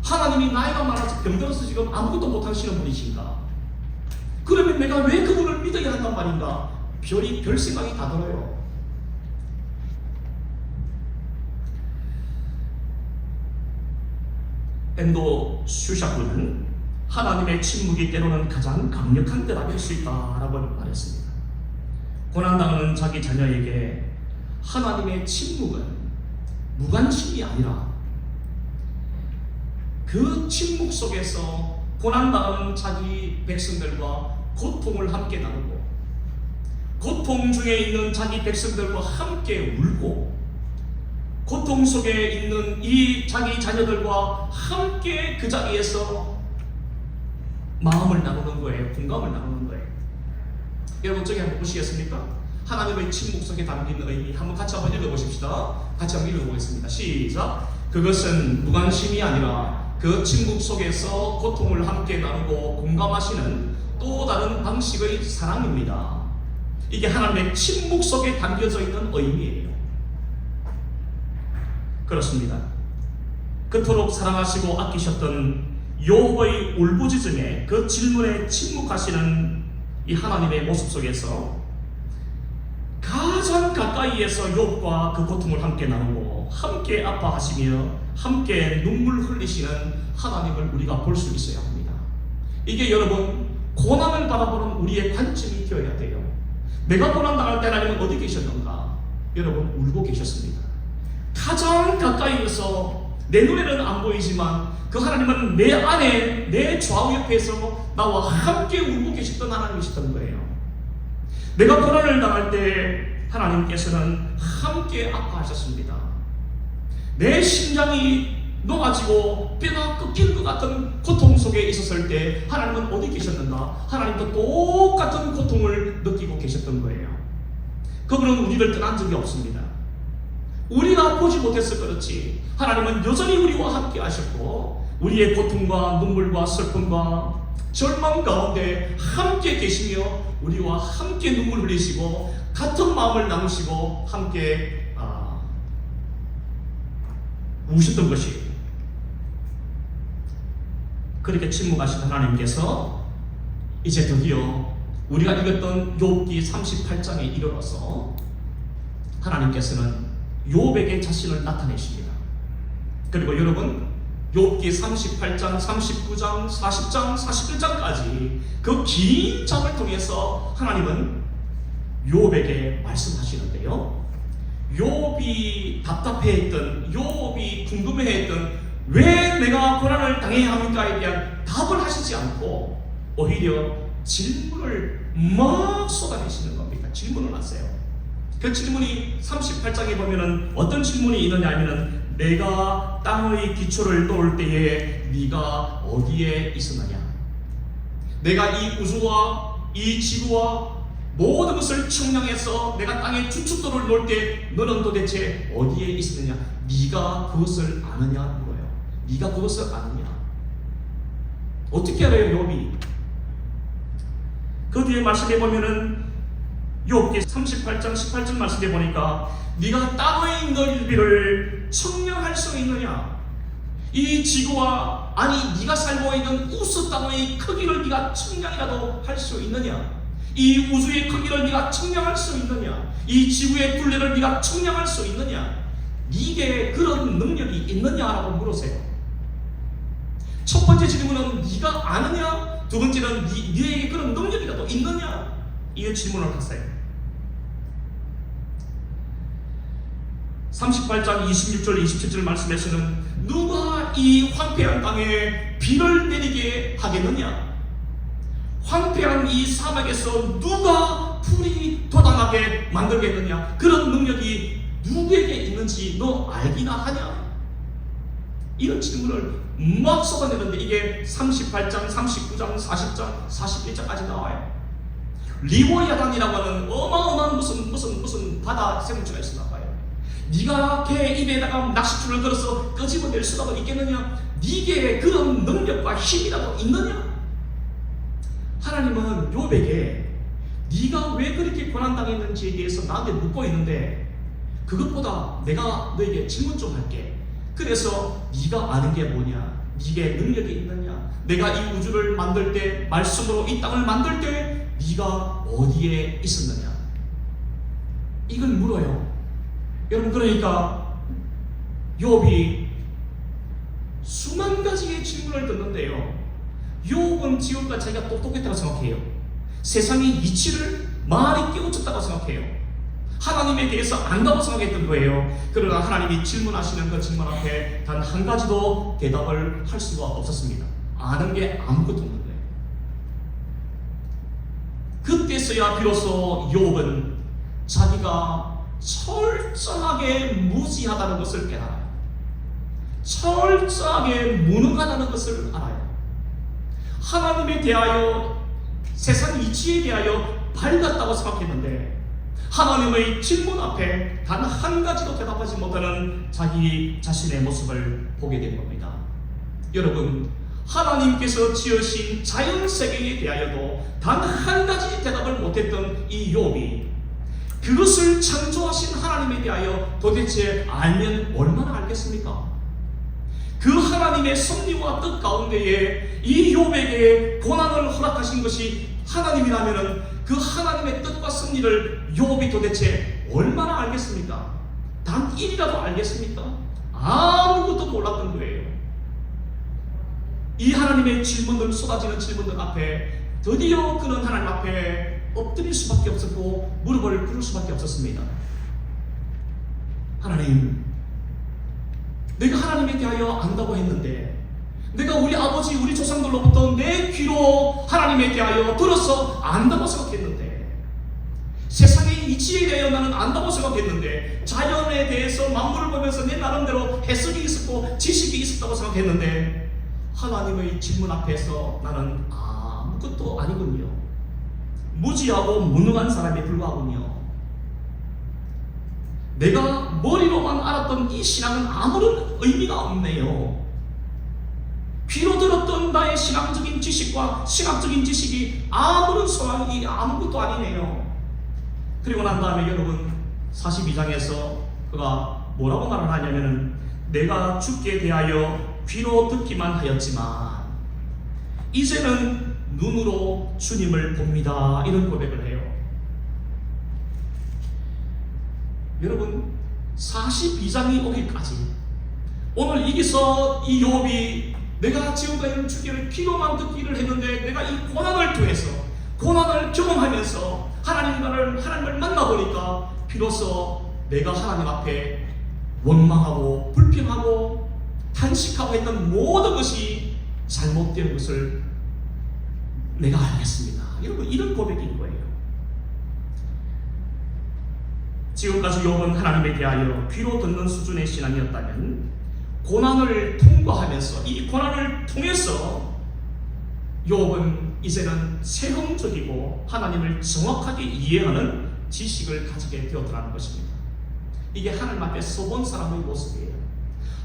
하나님이 나이가 많아서 병들어서 지금 아무것도 못하시는 분이신가? 그러면 내가 왜 그분을 믿어야 한단 말인가? 별 생각이 다 들어요. 엔도 슈샤쿠는 하나님의 침묵이 때로는 가장 강력한 대답일 수 있다라고 말했습니다. 고난당하는 자기 자녀에게 하나님의 침묵은 무관심이 아니라 그 침묵 속에서 고난당하는 자기 백성들과 고통을 함께 나누고, 고통 중에 있는 자기 백성들과 함께 울고, 고통 속에 있는 이 자기 자녀들과 함께 그 자리에서 마음을 나누는 거예요. 공감을 나누는 거예요. 여러분, 저기 한번 보시겠습니까? 하나님의 침묵 속에 담긴 의미 한번 같이 한번 읽어보십시다. 같이 한번 읽어보겠습니다. 시작. 그것은 무관심이 아니라 그 침묵 속에서 고통을 함께 나누고 공감하시는 또 다른 방식의 사랑입니다. 이게 하나님의 침묵 속에 담겨져 있는 의미예요. 그렇습니다. 그토록 사랑하시고 아끼셨던 여호와의 울부짖음에 그 질문에 침묵하시는 이 하나님의 모습 속에서 가장 가까이에서 욥과 그 고통을 함께 나누고 함께 아파하시며 함께 눈물 흘리시는 하나님을 우리가 볼 수 있어야 합니다. 이게 여러분, 고난을 바라보는 우리의 관점이 되어야 돼요. 내가 고난당할 때 하나님은 어디 계셨는가? 여러분, 울고 계셨습니다. 가장 가까이에서 내 눈에는 안 보이지만 그 하나님은 내 안에, 내 좌우 옆에서 나와 함께 울고 계셨던 하나님이셨던 거예요. 내가 고난을 당할 때 하나님께서는 함께 아파하셨습니다. 내 심장이 녹아지고 뼈가 꺾이는 것 같은 고통 속에 있었을 때 하나님은 어디 계셨는가? 하나님도 똑같은 고통을 느끼고 계셨던 거예요. 그분은 우리를 떠난 적이 없습니다. 우리가 보지 못했을 그렇지 하나님은 여전히 우리와 함께 하셨고, 우리의 고통과 눈물과 슬픔과 절망 가운데 함께 계시며 우리와 함께 눈물 흘리시고 같은 마음을 나누시고 함께 우셨던 것이에요. 그렇게 침묵하신 하나님께서 이제 드디어 우리가 읽었던 욥기 38장에 이르러서 하나님께서는 욥에게 자신을 나타내십니다. 그리고 여러분, 욥기 38장, 39장, 40장, 41장까지 그 긴 장을 통해서 하나님은 욥에게 말씀하시는데요, 욥이 답답해했던, 욥이 궁금해했던 왜 내가 고난을 당해야 합니까에 대한 답을 하시지 않고 오히려 질문을 막 쏟아내시는 겁니다. 질문을 하세요. 그 질문이 38장에 보면은 어떤 질문이 있느냐 하면은, 내가 땅의 기초를 놓을 때에 네가 어디에 있었느냐? 내가 이 우주와 이 지구와 모든 것을 측량해서 내가 땅의 주축도를 놓을 때 너는 도대체 어디에 있었느냐? 네가 그것을 아느냐 물어요. 네가 그것을 아느냐? 어떻게 알아요, 욥이? 그 뒤에 말씀해 보면은 욥기 38장 18절 말씀해 보니까 네가 땅의 넓이를 측량할 수 있느냐? 이 지구와, 아니 네가 살고 있는 우스 땅의 크기를 네가 측량이라도 할 수 있느냐? 이 우주의 크기를 네가 측량할 수 있느냐? 이 지구의 둘레를 네가 측량할 수 있느냐? 네게 그런 능력이 있느냐라고 물으세요. 첫 번째 질문은 네가 아느냐? 두 번째는 네에게 그런 능력이라도 있느냐? 이 질문을 하세요. 38장 26절 27절 말씀에서는 누가 이 황폐한 땅에 비를 내리게 하겠느냐? 황폐한 이 사막에서 누가 풀이 돋아나게 만들겠느냐? 그런 능력이 누구에게 있는지 너 알기나 하냐? 이런 질문을 막 쏟아내는데 이게 38장, 39장, 40장, 41장까지 나와요. 리워야단이라고 하는 어마어마한 무슨 바다 생물체가 있었나 봐요. 네가 걔 입에다가 낚싯줄을 걸어서 끄집어낼 수라도 있겠느냐? 네게 그런 능력과 힘이라도 있느냐? 하나님은 욥에게 네가 왜 그렇게 고난당했는지에 대해서 나한테 묻고 있는데, 그것보다 내가 너에게 질문 좀 할게. 그래서 네가 아는 게 뭐냐? 네게 능력이 있느냐? 내가 이 우주를 만들 때, 말씀으로 이 땅을 만들 때 네가 어디에 있었느냐? 이걸 물어요. 여러분, 그러니까 욥이 수만 가지의 질문을 듣는데요, 욥은 지금까지 자기가 똑똑했다고 생각해요. 세상의 이치를 많이 깨우쳤다고 생각해요. 하나님에 대해서 안다고 생각했던 거예요. 그러나 하나님이 질문하시는 그 질문 앞에 단 한 가지도 대답을 할 수가 없었습니다. 아는 게 아무것도 없는 거예요. 그때서야 비로소 욥은 자기가 철저하게 무지하다는 것을 깨달아요. 철저하게 무능하다는 것을 알아요. 하나님에 대하여, 세상 이치에 대하여 밝았다고 생각했는데 하나님의 질문 앞에 단 한 가지도 대답하지 못하는 자기 자신의 모습을 보게 된 겁니다. 여러분, 하나님께서 지으신 자연세계에 대하여도 단 한 가지 대답을 못했던 이 욥이 그것을 창조하신 하나님에 대하여 도대체 알면 얼마나 알겠습니까? 그 하나님의 섭리와 뜻 가운데에 이 욥에게 고난을 허락하신 것이 하나님이라면 그 하나님의 뜻과 섭리를 욥이 도대체 얼마나 알겠습니까? 단 1이라도 알겠습니까? 아무것도 몰랐던 거예요. 이 하나님의 질문들, 쏟아지는 질문들 앞에 드디어 그는 하나님 앞에 엎드릴 수밖에 없었고 무릎을 꿇을 수밖에 없었습니다. 하나님, 내가 하나님에 대하여 안다고 했는데, 내가 우리 아버지, 우리 조상들로부터 내 귀로 하나님에 대하여 들어서 안다고 생각했는데, 세상의 이치에 대하여 나는 안다고 생각했는데, 자연에 대해서 만물을 보면서 내 나름대로 해석이 있었고 지식이 있었다고 생각했는데, 하나님의 질문 앞에서 나는 아무것도 아니군요. 무지하고 무능한 사람에 불과하군요. 내가 머리로만 알았던 이 신앙은 아무런 의미가 없네요. 귀로 들었던 나의 신앙적인 지식과 신학적인 지식이 아무런 소망이 아무것도 아니네요. 그리고 난 다음에 여러분 42장에서 그가 뭐라고 말을 하냐면은, 내가 죽게 대하여 귀로 듣기만 하였지만 이제는 눈으로 주님을 봅니다. 이런 고백을 해요. 여러분, 42장이 오기까지 오늘 여기서 이 욥이 내가 지금까지는 주기를 귀로만 듣기를 했는데, 내가 이 고난을 통해서 고난을 경험하면서 하나님을 만나보니까 비로소 내가 하나님 앞에 원망하고 불평하고 탄식하고 했던 모든 것이 잘못된 것을 내가 알겠습니다. 여러분, 이런 고백인 거예요. 지금까지 욥은 하나님에 대하여 귀로 듣는 수준의 신앙이었다면, 고난을 통과하면서 이 고난을 통해서 욥은 이제는 체험적이고 하나님을 정확하게 이해하는 지식을 가지게 되었다는 것입니다. 이게 하나님 앞에 서본 사람의 모습이에요.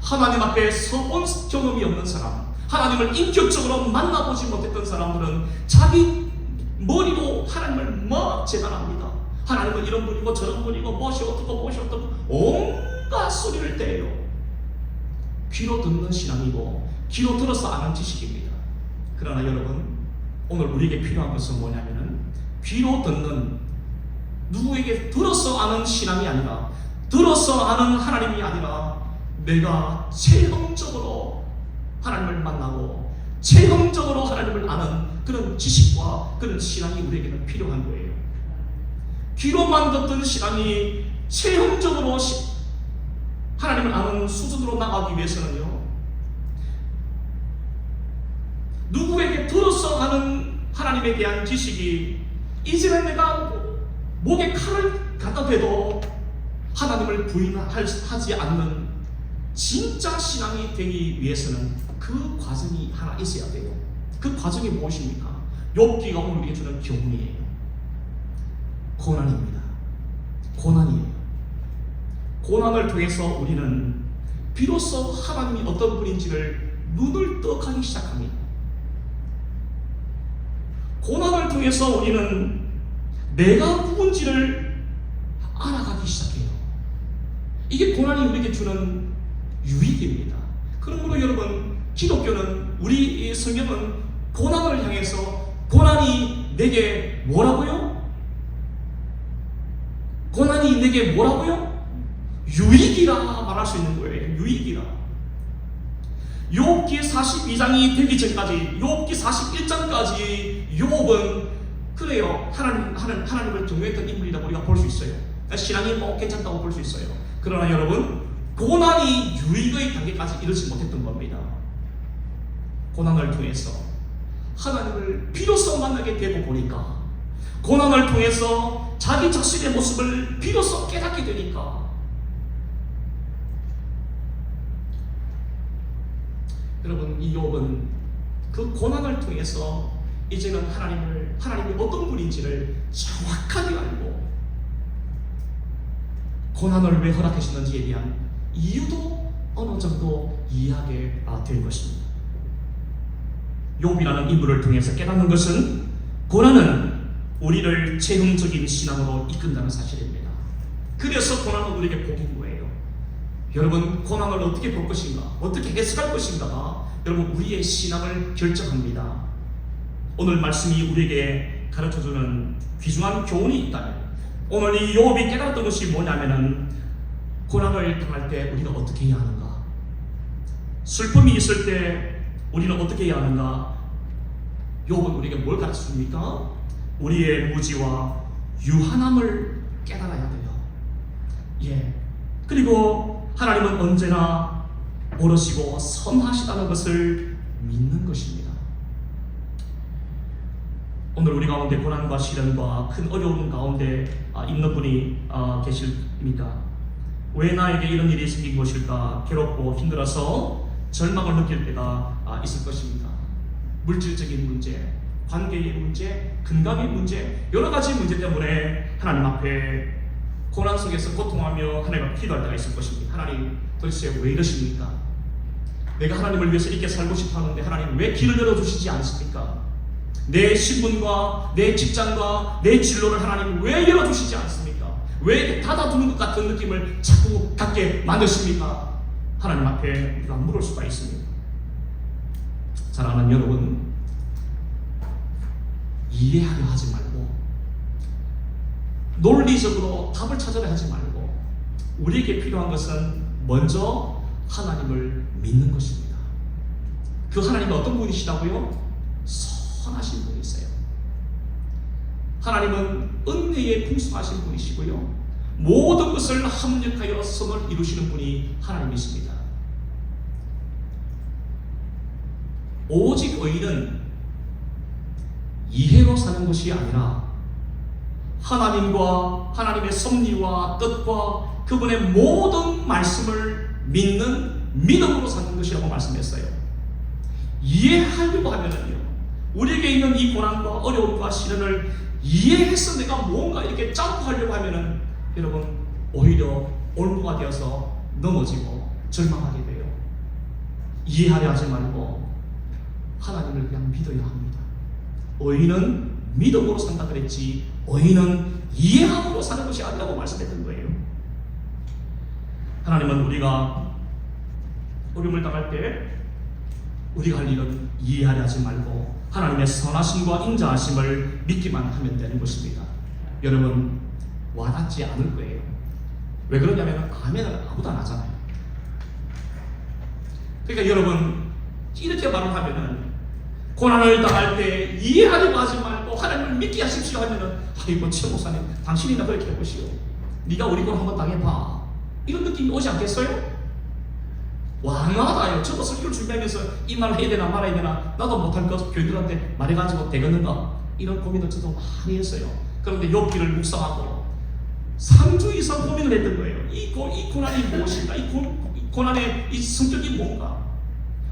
하나님 앞에 서본 경험이 없는 사람, 하나님을 인격적으로 만나보지 못했던 사람들은 자기 머리로 하나님을 막 재단합니다. 하나님은 이런 분이고 저런 분이고 무엇이 어떻고 온갖 소리를 떼요. 귀로 듣는 신앙이고 귀로 들어서 아는 지식입니다. 그러나 여러분, 오늘 우리에게 필요한 것은 뭐냐면은, 귀로 듣는, 누구에게 들어서 아는 신앙이 아니라, 들어서 아는 하나님이 아니라, 내가 체험적으로 하나님을 만나고 체험적으로 하나님을 아는 그런 지식과 그런 신앙이 우리에게는 필요한 거예요. 귀로만 듣던 신앙이 체험적으로 하나님을 아는 수준으로 나가기 위해서는요, 누구에게 들어서 아는 하나님에 대한 지식이, 이제는 내가 목에 칼을 갖다 대도 하나님을 부인하지 않는 진짜 신앙이 되기 위해서는 그 과정이 하나 있어야 돼요. 그 과정이 무엇입니까? 욥기가 오늘 우리에게 주는 교훈이에요. 고난입니다. 고난이에요. 고난을 통해서 우리는 비로소 하나님이 어떤 분인지를 눈을 떠가기 시작합니다. 고난을 통해서 우리는 내가 누군지를 알아가기 시작해요. 이게 고난이 우리에게 주는 유익입니다. 그러므로 여러분, 기독교는, 우리 성경은 고난을 향해서, 고난이 내게 뭐라고요? 고난이 내게 뭐라고요? 유익이라 말할 수 있는 거예요. 유익이라. 욥기 42장이 되기 전까지, 욥기 41장까지 욥은 그래요, 하나님을 경외했던 인물이라고 우리가 볼 수 있어요. 신앙이 뭐 괜찮다고 볼 수 있어요. 그러나 여러분, 고난이 유익의 단계까지 이르지 못했던 겁니다. 고난을 통해서 하나님을 비로소 만나게 되고 보니까, 고난을 통해서 자기 자신의 모습을 비로소 깨닫게 되니까, 여러분, 이 욥은 그 고난을 통해서 이제는 하나님이 어떤 분인지를 정확하게 알고, 고난을 왜 허락하시는지에 대한 이유도 어느 정도 이해하게 될 것입니다. 욥이라는 인물을 통해서 깨닫는 것은, 고난은 우리를 체험적인 신앙으로 이끈다는 사실입니다. 그래서 고난은 우리에게 복인 거예요. 여러분, 고난을 어떻게 볼 것인가, 어떻게 해석할 것인가가 여러분 우리의 신앙을 결정합니다. 오늘 말씀이 우리에게 가르쳐주는 귀중한 교훈이 있다면, 오늘 이 욥이 깨달았던 것이 뭐냐면은, 고난을 당할 때 우리가 어떻게 해야 하는가, 슬픔이 있을 때 우리는 어떻게 해야 하는가. 욥은 우리에게 뭘 가르쳐줍니까? 우리의 무지와 유한함을 깨달아야 돼요. 그리고 하나님은 언제나 오르시고 선하시다는 것을 믿는 것입니다. 오늘 우리 가운데 고난과 시련과 큰 어려움 가운데 있는 분이 계십니까? 왜 나에게 이런 일이 생긴 것일까? 괴롭고 힘들어서 절망을 느낄 때가 있을 것입니다. 물질적인 문제, 관계의 문제, 건강의 문제, 여러 가지 문제 때문에 하나님 앞에 고난 속에서 고통하며 하나님 앞에 기도할 때가 있을 것입니다. 하나님, 도대체 왜 이러십니까? 내가 하나님을 위해서 이렇게 살고 싶어 하는데 하나님 왜 길을 열어주시지 않습니까? 내 신분과 내 직장과 내 진로를 하나님 왜 열어주시지 않습니까? 왜 닫아두는 것 같은 느낌을 자꾸 갖게 만드십니까? 하나님 앞에 우리가 물을 수가 있습니다. 사랑하는 여러분, 이해하려 하지 말고, 논리적으로 답을 찾으려 하지 말고, 우리에게 필요한 것은 먼저 하나님을 믿는 것입니다. 그 하나님은 어떤 분이시다고요? 선하신 분이세요. 하나님은 은혜에 풍성하신 분이시고요, 모든 것을 합력하여 선을 이루시는 분이 하나님이십니다. 오직 의인은 이해로 사는 것이 아니라 하나님과 하나님의 섭리와 뜻과 그분의 모든 말씀을 믿는 믿음으로 사는 것이라고 말씀했어요. 이해하려고 하면은요, 우리에게 있는 이 고난과 어려움과 시련을 이해해서 내가 뭔가 이렇게 점프하려고 하면은 여러분 오히려 올무가 되어서 넘어지고 절망하게 돼요. 이해하려 하지 말고 하나님을 그냥 믿어야 합니다. 의인은 믿음으로 산다 그랬지, 의인은 이해함으로 사는 것이 아니라고 말씀했던 거예요. 하나님은 우리가 어려움을 당할 때 우리가 할 일은 이해하려 하지 말고 하나님의 선하심과 인자하심을 믿기만 하면 되는 것입니다. 여러분, 와닿지 않을 거예요. 왜 그러냐면 아멘을 아무도 안 하잖아요. 그러니까 여러분, 이렇게 말을 하면은, 고난을 당할 때 이해하려고 하지 말고 하나님을 믿게 하십시오 하면은, 아이고 최 목사님, 당신이나 그렇게 해보시오. 네가 우리 걸 한번 당해봐, 이런 느낌이 오지 않겠어요? 왕하다요. 저거 설교를 준비하면서 이 말을 해야 되나 말아야 되나, 나도 못할 것 교인들한테 말해가지고 되겠는가, 이런 고민을 저도 많이 했어요. 그런데 욥기를 묵상하고 3주 이상 고민을 했던 거예요. 이 고난이 무엇인가, 이 고난의 이 성격이 뭔가,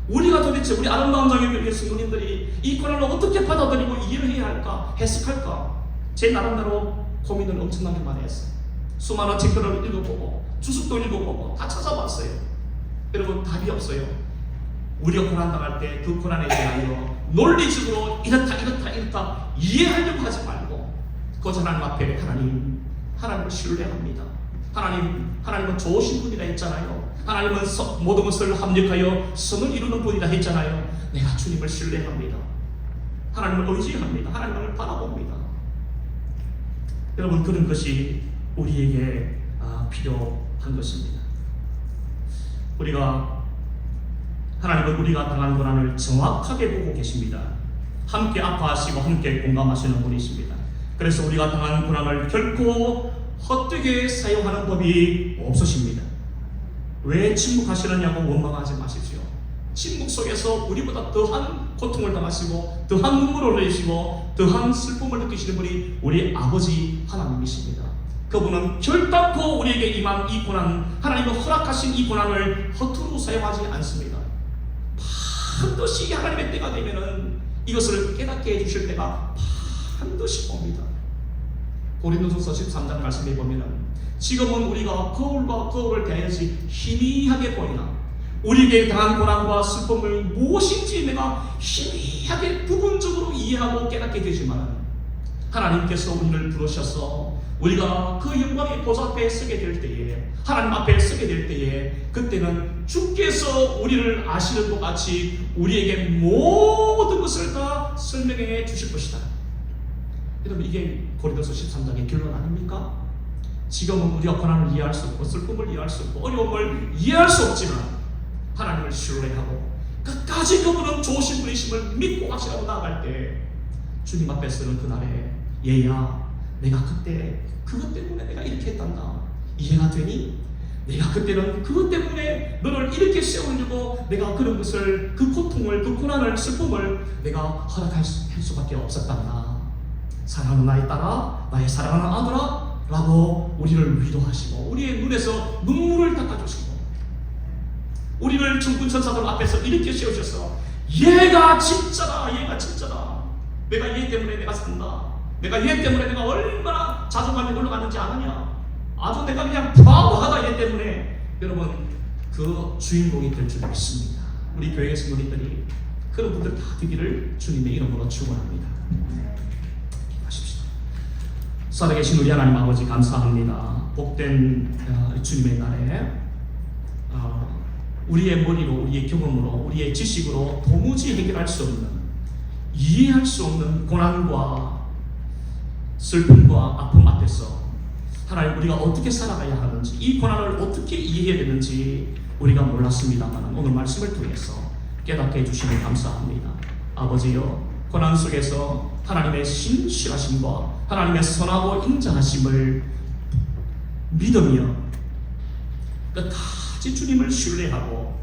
우리가 도대체 우리 아름다운 장애교회 성도님들이 이 고난을 어떻게 받아들이고 이해를 해야 할까, 해석할까, 제 나름대로 고민을 엄청나게 많이 했어요. 수많은 책들을 읽어보고 주석도 읽어보고 다 찾아봤어요. 여러분, 답이 없어요. 우리가 고난당할 때 그 고난에 대하여 논리적으로 이렇다 이해하려고 하지 말고, 거저 하나님 앞에 하나님을 신뢰합니다. 하나님은 좋으신 분이라 했잖아요. 하나님은 모든 것을 합력하여 선을 이루는 분이라 했잖아요. 내가 주님을 신뢰합니다. 하나님을 의지합니다. 하나님을 바라봅니다. 여러분, 그런 것이 우리에게 필요한 것입니다. 하나님은 우리가 당한 고난을 정확하게 보고 계십니다. 함께 아파하시고 함께 공감하시는 분이십니다. 그래서 우리가 당한 고난을 결코 헛되게 사용하는 법이 없으십니다. 왜 침묵하시느냐고 원망하지 마십시오. 침묵 속에서 우리보다 더한 고통을 당하시고 더한 눈물을 흘리시고 더한 슬픔을 느끼시는 분이 우리 아버지 하나님이십니다. 그분은 결단코 우리에게 임한 이 고난, 하나님은 허락하신 이 고난을 허투루 사용하지 않습니다. 반드시 하나님의 때가 되면은 이것을 깨닫게 해주실 때가 반드시 옵니다. 고린도전서 13장 말씀에 보면은 지금은 우리가 거울과 거울을 대하여지 희미하게 보이나 우리에게 당한 고난과 슬픔을 무엇인지 내가 희미하게 부분적으로 이해하고 깨닫게 되지만 하나님께서 우리를 부르셔서 우리가 그 영광의 보좌 앞에 서게 될 때에 하나님 앞에 서게 될 때에 그때는 주께서 우리를 아시는 것 같이 우리에게 모든 것을 다 설명해 주실 것이다. 여러분 이게 고린도서 13장의 결론 아닙니까? 지금은 우리가 고난을 이해할 수 없고 슬픔을 이해할 수 없고 어려움을 이해할 수 없지만 하나님을 신뢰하고 끝까지 그분은 좋으신 분이심을 믿고 하시라고 나아갈 때 주님 앞에서는 그날에 얘야 내가 그때 그것 때문에 내가 이렇게 했단다 이해가 되니? 내가 그때는 그것 때문에 너를 이렇게 세우려고 내가 그런 것을 그 고통을 그 고난을 슬픔을 내가 허락할 수밖에 없었단다. 사랑하는 나의 딸아 나의 사랑하는 아들아 라고 우리를 위로하시고 우리의 눈에서 눈물을 닦아주시고 우리를 천군 천사들 앞에서 이렇게 세우셔서 얘가 진짜다 얘가 진짜다 내가 얘 때문에 내가 산다 내가 얘 때문에 내가 얼마나 자존감이 올라갔는지 아느냐 아주 내가 그냥 부하다 얘 때문에 여러분 그 주인공이 될 줄 믿습니다. 우리 교회 성도님들이 그런 분들 다 되기를 주님의 이름으로 축원합니다. 기도하십시오. 살아계신 우리 하나님 아버지 감사합니다. 복된 주님의 날에 우리의 머리로 우리의 경험으로 우리의 지식으로 도무지 해결할 수 없는 이해할 수 없는 고난과 슬픔과 아픔 앞에서 하나님 우리가 어떻게 살아가야 하는지 이 고난을 어떻게 이해해야 되는지 우리가 몰랐습니다만 오늘 말씀을 통해서 깨닫게 해주시니 감사합니다. 아버지여 고난 속에서 하나님의 신실하심과 하나님의 선하고 인자하심을 믿으며 끝까지 주님을 신뢰하고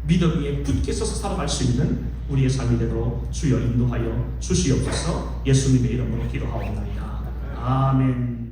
믿음 위에 굳게 서서 살아갈 수 있는 우리의 삶이 되도록 주여 인도하여 주시옵소서. 예수님의 이름으로 기도하옵나이다. 아멘.